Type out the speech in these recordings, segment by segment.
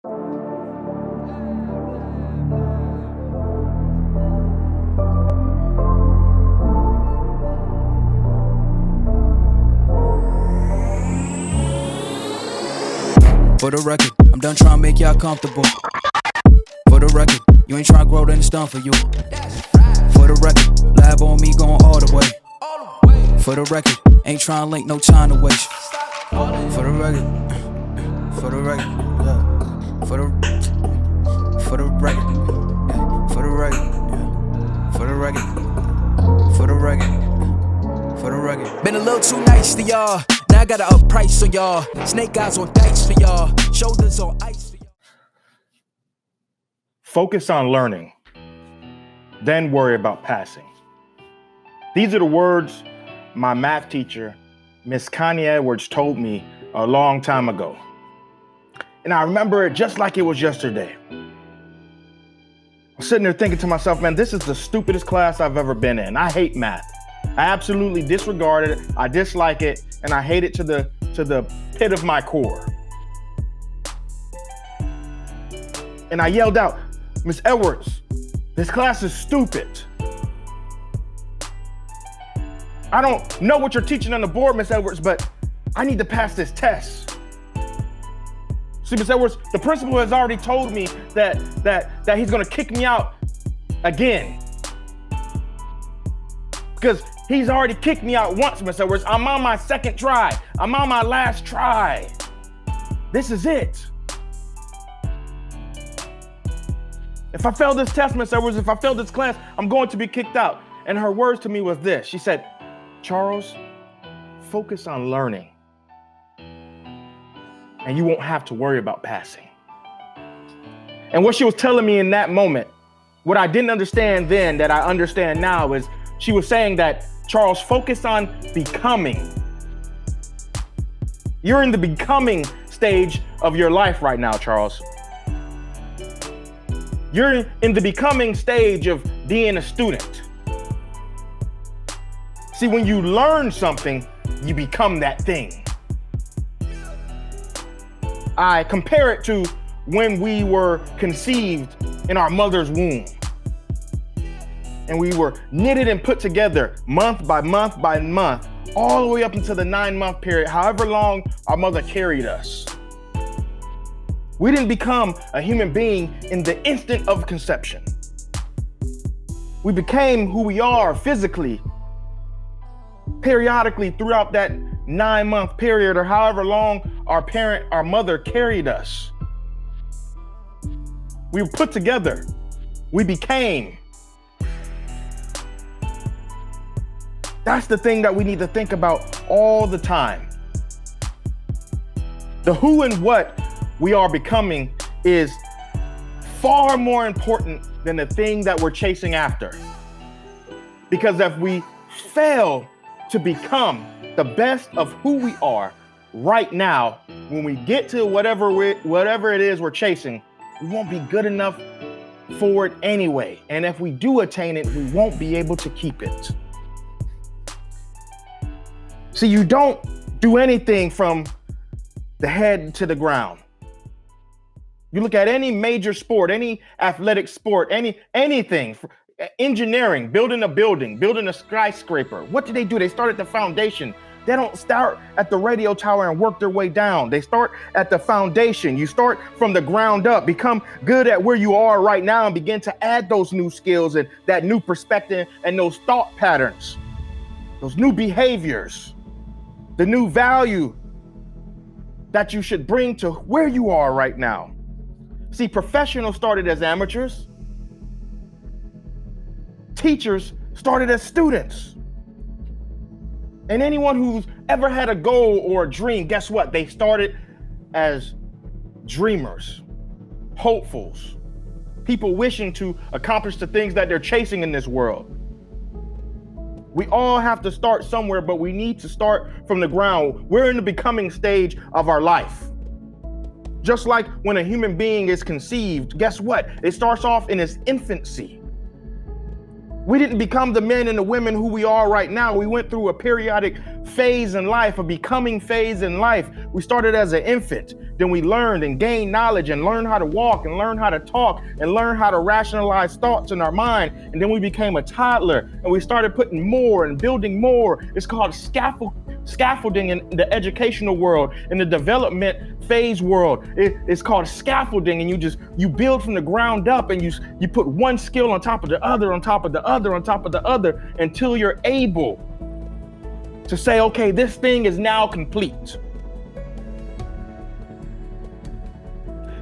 For the record, I'm done trying to make y'all comfortable. For the record, you ain't trying to grow, then it's done for you. For the record, lab on me going all the way. For the record, ain't trying to link, no time to waste. For the record, for the record, yeah. For the record, yeah. For the record, yeah. For the record, for the record, for the record. Been a little too nice to y'all. Now I gotta up price on y'all. Snake eyes on dice for y'all. Shoulders on ice for y'all. Focus on learning, then worry about passing. These are the words my math teacher, Miss Connie Edwards, told me a long time ago. And I remember it just like it was yesterday. I'm sitting there thinking to myself, man, this is the stupidest class I've ever been in. I hate math. I absolutely disregard it. I dislike it, and I hate it to the pit of my core. And I yelled out, Miss Edwards, this class is stupid. I don't know what you're teaching on the board, Miss Edwards, but I need to pass this test. See, Miss Edwards, the principal has already told me that he's gonna kick me out again. Because he's already kicked me out once, Miss Edwards. I'm on my second try. I'm on my last try. This is it. If I fail this test, Miss Edwards, if I fail this class, I'm going to be kicked out. And her words to me was this. She said, Charles, focus on learning, and you won't have to worry about passing. And what she was telling me in that moment, what I didn't understand then that I understand now, is she was saying that, Charles, focus on becoming. You're in the becoming stage of your life right now, Charles. You're in the becoming stage of being a student. See, when you learn something, you become that thing. I compare it to when we were conceived in our mother's womb. And we were knitted and put together month by month by month, all the way up into the 9-month period, however long our mother carried us. We didn't become a human being in the instant of conception. We became who we are physically, periodically throughout that 9-month period, or however long our mother carried us. We were put together. We became. That's the thing that we need to think about all the time. The who and what we are becoming is far more important than the thing that we're chasing after. Because if we fail to become the best of who we are right now, when we get to whatever it is we're chasing, we won't be good enough for it anyway. And if we do attain it, we won't be able to keep it. See, you don't do anything from the head to the ground. You look at any major sport, any athletic sport, anything, engineering, building a building, building a skyscraper. What do? They start at the foundation. They don't start at the radio tower and work their way down. They start at the foundation. You start from the ground up, become good at where you are right now, and begin to add those new skills and that new perspective and those thought patterns, those new behaviors, the new value that you should bring to where you are right now. See, professionals started as amateurs. Teachers started as students. And anyone who's ever had a goal or a dream, guess what? They started as dreamers, hopefuls, people wishing to accomplish the things that they're chasing in this world. We all have to start somewhere, but we need to start from the ground. We're in the becoming stage of our life. Just like when a human being is conceived, guess what? It starts off in its infancy. We didn't become the men and the women who we are right now. We went through a periodic phase in life, a becoming phase in life. We started as an infant. Then we learned and gained knowledge and learned how to walk and learn how to talk and learn how to rationalize thoughts in our mind. And then we became a toddler and we started putting more and building more. It's called scaffolding in the educational world, in the development phase world. It's called scaffolding, and you build from the ground up, and you put one skill on top of the other, on top of the other, on top of the other, until you're able to say, okay, this thing is now complete.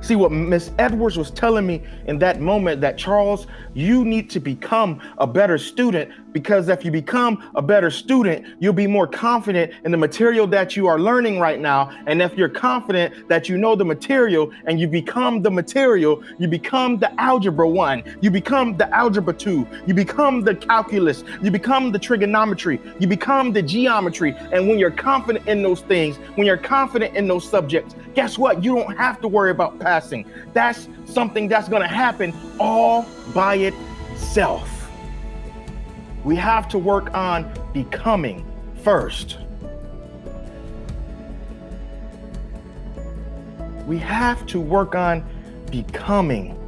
See, what Miss Edwards was telling me in that moment, that Charles, you need to become a better student, because if you become a better student, you'll be more confident in the material that you are learning right now. And if you're confident that you know the material and you become the material, you become the algebra 1, you become the algebra 2, you become the calculus, you become the trigonometry, you become the geometry. And when you're confident in those things, when you're confident in those subjects, guess what? You don't have to worry about passing. That's something that's going to happen all by itself. We have to work on becoming first. We have to work on becoming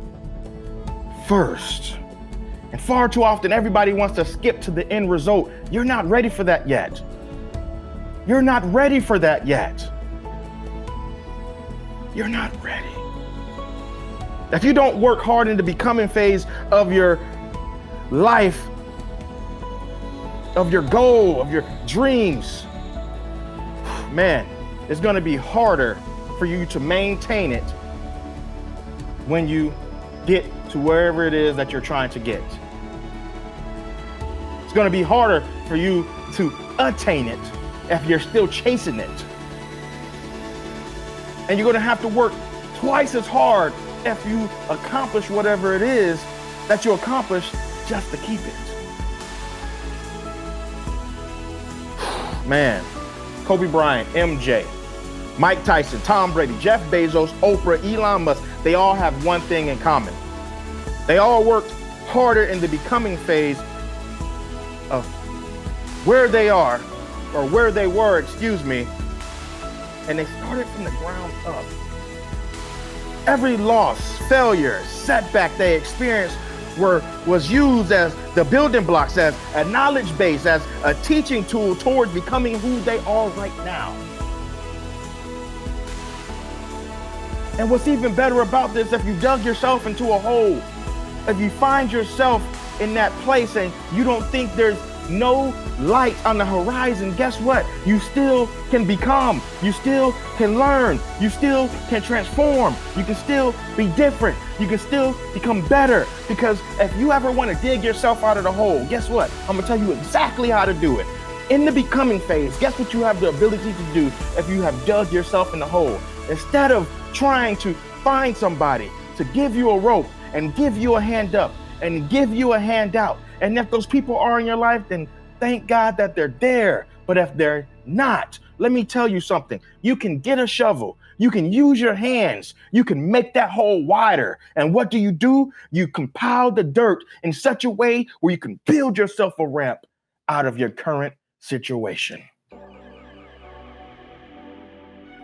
first. And far too often, everybody wants to skip to the end result. You're not ready for that yet. You're not ready for that yet. You're not ready. If you don't work hard in the becoming phase of your life, of your goal, of your dreams, man, it's going to be harder for you to maintain it when you get to wherever it is that you're trying to get. It's going to be harder for you to attain it if you're still chasing it. And you're going to have to work twice as hard if you accomplish whatever it is that you accomplish just to keep it. Man, Kobe Bryant, MJ, Mike Tyson, Tom Brady, Jeff Bezos, Oprah, Elon Musk, they all have one thing in common. They all worked harder in the becoming phase of where they are, or where they were, and they started from the ground up. Every loss, failure, setback they experienced was used as the building blocks, as a knowledge base, as a teaching tool towards becoming who they are right now. And what's even better about this, if you dug yourself into a hole, if you find yourself in that place and you don't think there's no light on the horizon, guess what? You still can become, you still can learn, you still can transform, you can still be different, you can still become better. Because if you ever want to dig yourself out of the hole, guess what? I'm gonna tell you exactly how to do it. In the becoming phase, guess what you have the ability to do if you have dug yourself in the hole? Instead of trying to find somebody to give you a rope and give you a hand up and give you a hand out, and if those people are in your life, then thank God that they're there. But if they're not, let me tell you something. You can get a shovel. You can use your hands. You can make that hole wider. And what do? You compile the dirt in such a way where you can build yourself a ramp out of your current situation.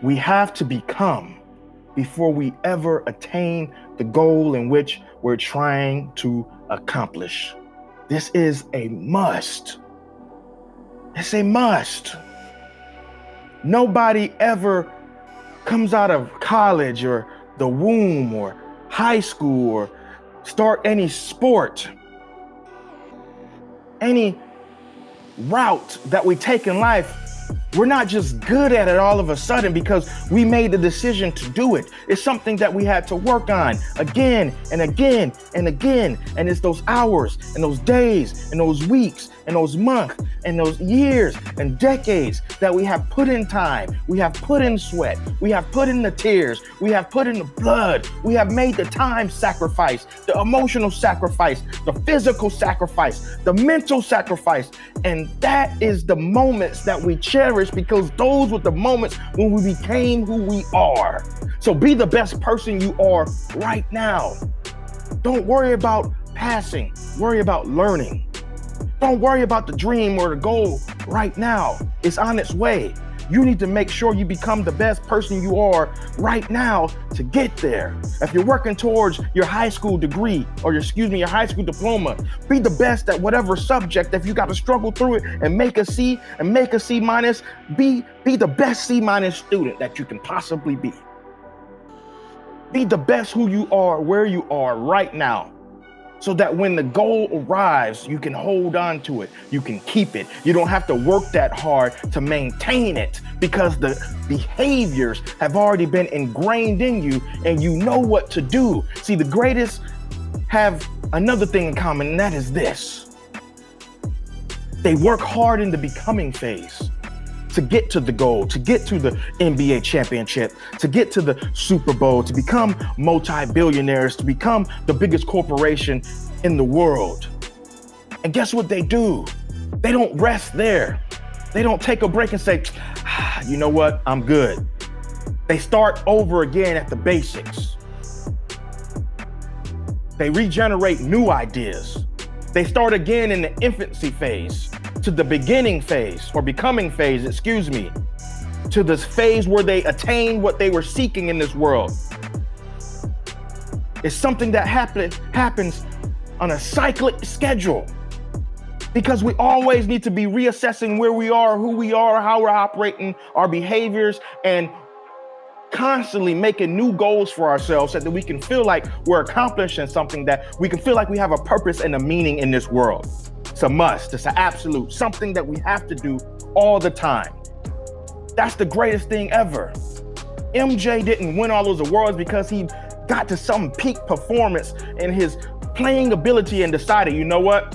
We have to become before we ever attain the goal in which we're trying to accomplish. This is a must. It's a must. Nobody ever comes out of college or the womb or high school or start any sport, any route that we take in life. We're not just good at it all of a sudden because we made the decision to do it. It's something that we had to work on again and again and again. And it's those hours and those days and those weeks and those months and those years and decades that we have put in time. We have put in sweat. We have put in the tears. We have put in the blood. We have made the time sacrifice, the emotional sacrifice, the physical sacrifice, the mental sacrifice. And that is the moments that we cherish, because those were the moments when we became who we are. So be the best person you are right now. Don't worry about passing. Worry about learning. Don't worry about the dream or the goal right now. It's on its way. You need to make sure you become the best person you are right now to get there. If you're working towards your high school degree or your high school diploma, be the best at whatever subject. If you got to struggle through it and make a C and make a C minus, be the best C minus student that you can possibly be. Be the best who you are, where you are right now, so that when the goal arrives, you can hold on to it. You can keep it. You don't have to work that hard to maintain it because the behaviors have already been ingrained in you and you know what to do. See, the greatest have another thing in common, and that is this. They work hard in the becoming phase to get to the goal, to get to the NBA championship, to get to the Super Bowl, to become multi-billionaires, to become the biggest corporation in the world. And guess what they do? They don't rest there. They don't take a break and say, you know what, I'm good. They start over again at the basics. They regenerate new ideas. They start again in the infancy phase to the beginning phase or becoming phase, to this phase where they attain what they were seeking in this world. It's something that happens on a cyclic schedule because we always need to be reassessing where we are, who we are, how we're operating, our behaviors, and constantly making new goals for ourselves so that we can feel like we're accomplishing something, that we can feel like we have a purpose and a meaning in this world. It's a must, it's an absolute, something that we have to do all the time. That's the greatest thing ever. MJ didn't win all those awards because he got to some peak performance in his playing ability and decided, you know what?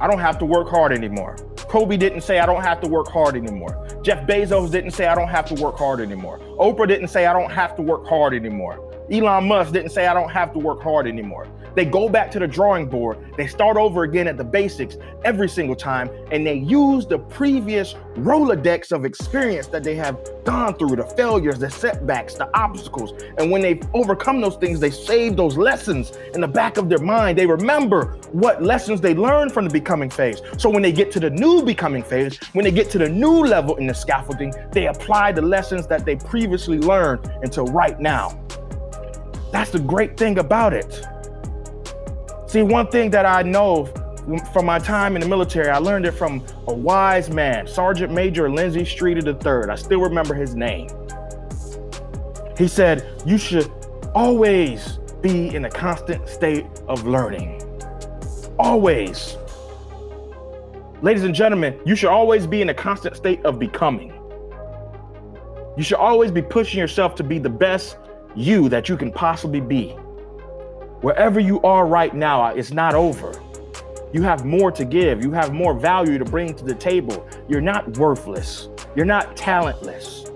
I don't have to work hard anymore. Kobe didn't say I don't have to work hard anymore. Jeff Bezos didn't say I don't have to work hard anymore. Oprah didn't say I don't have to work hard anymore. Elon Musk didn't say I don't have to work hard anymore. They go back to the drawing board. They start over again at the basics every single time, and they use the previous Rolodex of experience that they have gone through, the failures, the setbacks, the obstacles. And when they overcome those things, they save those lessons in the back of their mind. They remember what lessons they learned from the becoming phase. So when they get to the new becoming phase, when they get to the new level in the scaffolding, they apply the lessons that they previously learned until right now. That's the great thing about it. See, one thing that I know from my time in the military, I learned it from a wise man, Sergeant Major Lindsay Streeter III. I still remember his name. He said, you should always be in a constant state of learning. Always. Ladies and gentlemen, you should always be in a constant state of becoming. You should always be pushing yourself to be the best you that you can possibly be. Wherever you are right now, it's not over. You have more to give. You have more value to bring to the table. You're not worthless. You're not talentless.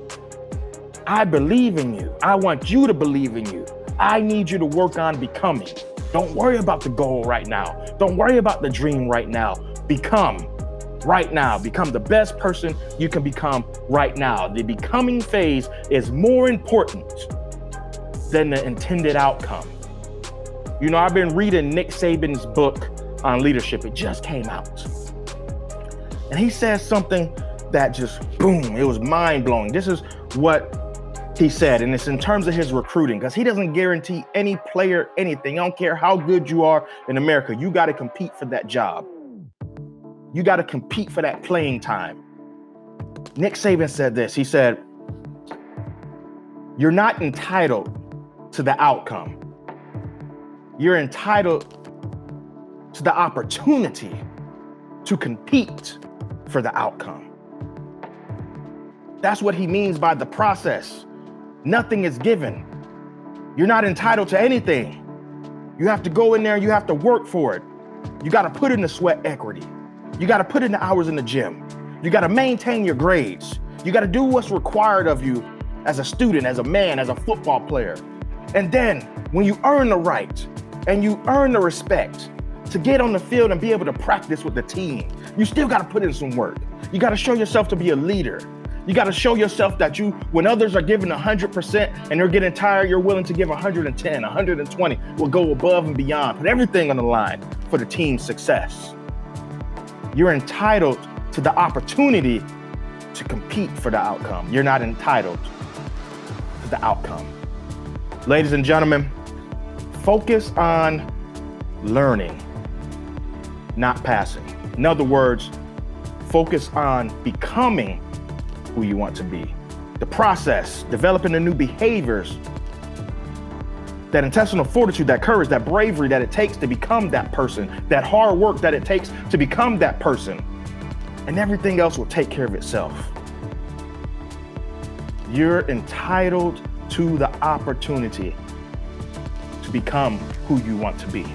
I believe in you. I want you to believe in you. I need you to work on becoming. Don't worry about the goal right now. Don't worry about the dream right now. Become right now. Become the best person you can become right now. The becoming phase is more important than the intended outcome. You know, I've been reading Nick Saban's book on leadership. It just came out. And he says something that just, boom, it was mind-blowing. This is what he said, and it's in terms of his recruiting, because he doesn't guarantee any player anything. I don't care how good you are in America. You got to compete for that job. You got to compete for that playing time. Nick Saban said this. He said, you're not entitled to the outcome. You're entitled to the opportunity to compete for the outcome. That's what he means by the process. Nothing is given. You're not entitled to anything. You have to go in there and you have to work for it. You got to put in the sweat equity. You got to put in the hours in the gym. You got to maintain your grades. You got to do what's required of you as a student, as a man, as a football player. And then when you earn the right and you earn the respect to get on the field and be able to practice with the team, you still got to put in some work. You got to show yourself to be a leader. You got to show yourself that you, when others are giving 100% and they're getting tired, you're willing to give 110, 120, will go above and beyond, put everything on the line for the team's success. You're entitled to the opportunity to compete for the outcome. You're not entitled to the outcome. Ladies and gentlemen, focus on learning, not passing. In other words, focus on becoming who you want to be. The process, developing the new behaviors, that intestinal fortitude, that courage, that bravery that it takes to become that person, that hard work that it takes to become that person, and everything else will take care of itself. You're entitled to the opportunity to become who you want to be.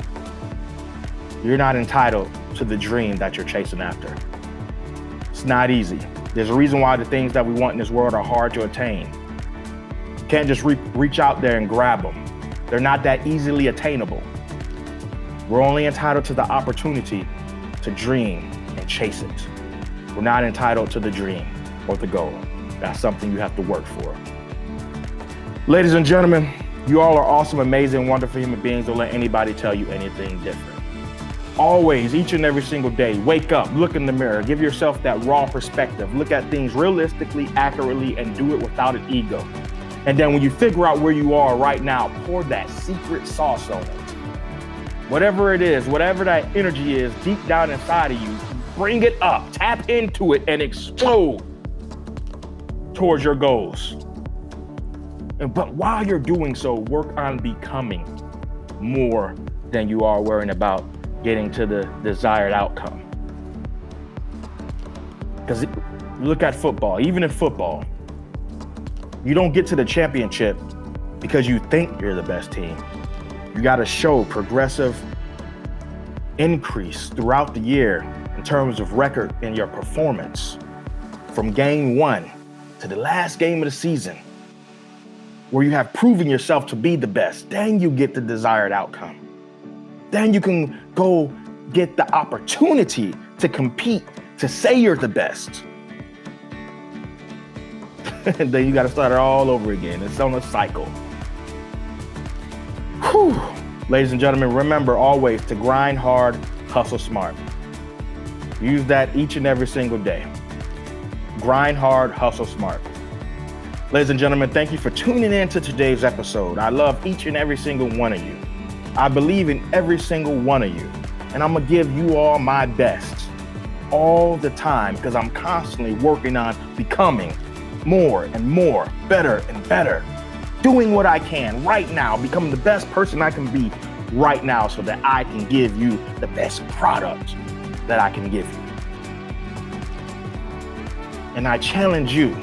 You're not entitled to the dream that you're chasing after. It's not easy. There's a reason why the things that we want in this world are hard to attain. You can't just reach out there and grab them. They're not that easily attainable. We're only entitled to the opportunity to dream and chase it. We're not entitled to the dream or the goal. That's something you have to work for. Ladies and gentlemen, you all are awesome, amazing, wonderful human beings. Don't let anybody tell you anything different. Always, each and every single day, wake up, look in the mirror, give yourself that raw perspective, look at things realistically, accurately, and do it without an ego. And then when you figure out where you are right now, pour that secret sauce on it. Whatever it is, whatever that energy is deep down inside of you, bring it up, tap into it, and explode towards your goals. But while you're doing so, work on becoming more than you are worrying about getting to the desired outcome. Because look at football, even in football, you don't get to the championship because you think you're the best team. You got to show progressive increase throughout the year in terms of record in your performance from game one to the last game of the season, where you have proven yourself to be the best. Then you get the desired outcome. Then you can go get the opportunity to compete, to say you're the best. And then you got to start it all over again. It's on a cycle. Whew. Ladies and gentlemen, remember always to grind hard, hustle smart. Use that each and every single day. Grind hard, hustle smart. Ladies and gentlemen, thank you for tuning in to today's episode. I love each and every single one of you. I believe in every single one of you. And I'm going to give you all my best all the time because I'm constantly working on becoming more and more, better and better. Doing what I can right now, becoming the best person I can be right now so that I can give you the best product that I can give you. And I challenge you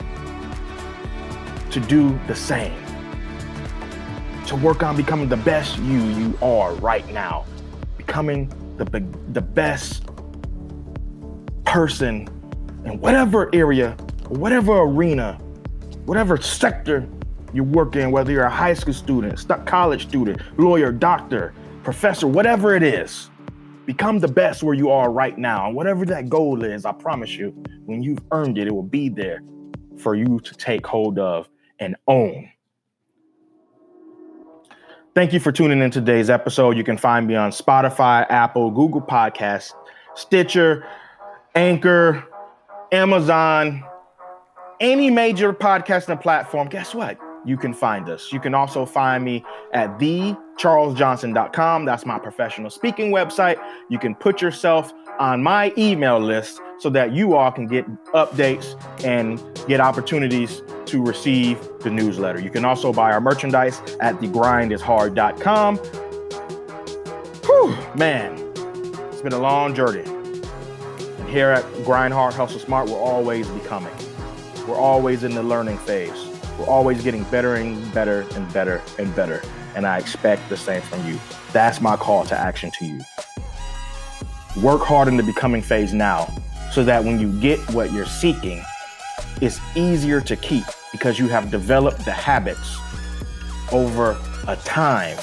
to do the same. To work on becoming the best you are right now. Becoming the best person in whatever area, whatever arena, whatever sector you work in, whether you're a high school student, college student, lawyer, doctor, professor, whatever it is. Become the best where you are right now. And whatever that goal is, I promise you, when you've earned it, it will be there for you to take hold of and own. Thank you for tuning in today's episode. You can find me on Spotify, Apple, Google Podcasts, Stitcher, Anchor, Amazon, any major podcasting platform. Guess what? You can find us. You can also find me at thecharlesjohnson.com. That's my professional speaking website. You can put yourself on my email list so that you all can get updates and get opportunities to receive the newsletter. You can also buy our merchandise at thegrindishard.com. Whew, man, it's been a long journey. And here at Grind Hard, Hustle Smart, we're always becoming. We're always in the learning phase. We're always getting better and better and better and better. And I expect the same from you. That's my call to action to you. Work hard in the becoming phase now so that when you get what you're seeking, it's easier to keep because you have developed the habits over a time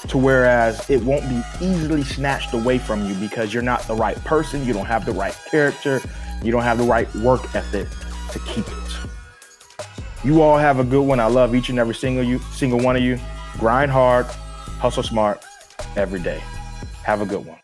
to whereas it won't be easily snatched away from you because you're not the right person, you don't have the right character, you don't have the right work ethic to keep it. You all have a good one. I love each and every single one of you. Grind hard, hustle smart every day. Have a good one.